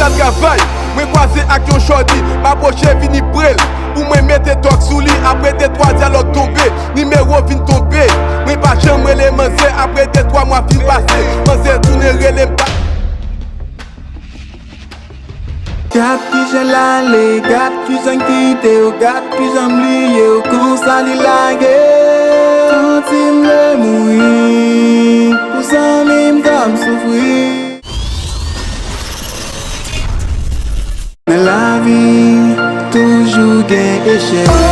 à travail. Moi croisé avec un chordi, m'approcher vini brel. Pour moi mettre toc sous lit, après des 3 dialogues tombés. Numéro vin tombé. Moi pas jamais les manger, après des 3 mois fin passé. Manger tourner relais pas. Gat ki jen lale, gat ki jen kite yo, gat ki jen liye yo, kon sa li lage. Sentim le moui, pou san mim dam soufri. Dans la vie, toujours gen échec.